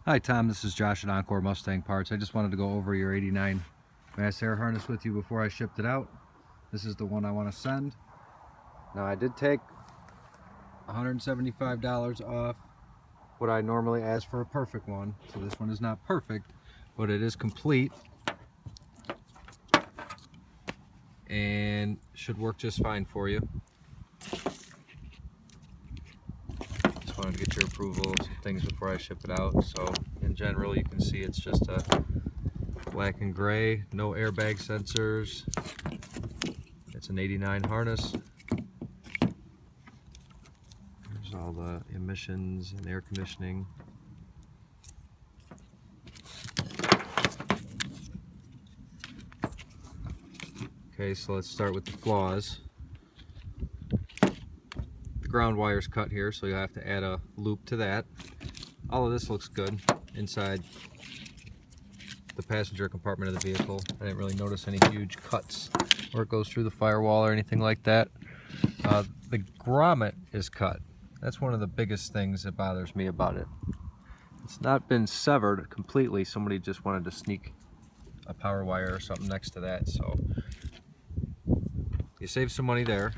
Hi Tom, this is Josh at Encore Mustang Parts. I just wanted to go over your 89 MAF air harness with you before I shipped it out. This is the one I want to send. Now I did take $175 off what I normally ask for a perfect one. So this one is not perfect, but it is complete and should work just fine for you. Just wanted to get your approval of some things before I ship it out. So in general, you can see it's just a black and gray, no airbag sensors. It's an 89 harness. There's all the emissions and air conditioning. Okay, so let's start with the flaws. The ground wire's cut here, so you'll have to add a loop to that. All of this looks good inside the passenger compartment of the vehicle. I didn't really notice any huge cuts where it goes through the firewall or anything like that. The grommet is cut. That's one of the biggest things that bothers me about it. It's not been severed completely. Somebody just wanted to sneak a power wire or something next to that, so you save some money there.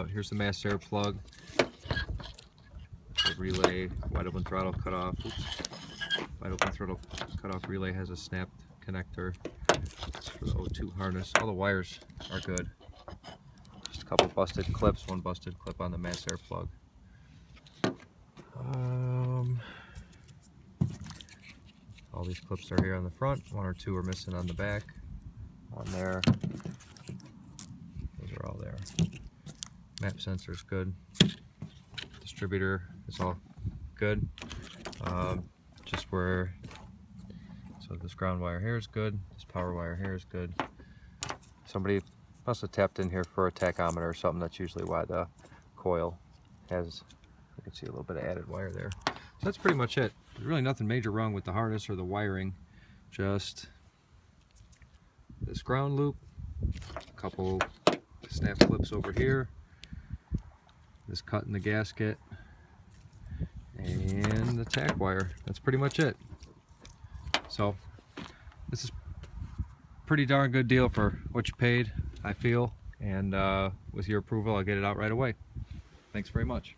Here's the mass air plug. The relay, wide open throttle cutoff. Oops. Wide open throttle cutoff relay has a snapped connector. It's for the O2 harness. All the wires are good. Just a couple busted clips, one busted clip on the mass air plug. All these clips are here on the front. One or two are missing on the back. On there. Those are all there. Map sensor is good. Distributor is all good. Just where, so this ground wire here is good. This power wire here is good. Somebody must have tapped in here for a tachometer or something. That's usually why the coil has, you can see a little bit of added wire there. So that's pretty much it. There's really nothing major wrong with the harness or the wiring. Just this ground loop, a couple snap clips over here, this cut in the gasket, and the tack wire. That's pretty much it. So this is pretty darn good deal for what you paid, I feel, and with your approval I'll get it out right away. Thanks very much.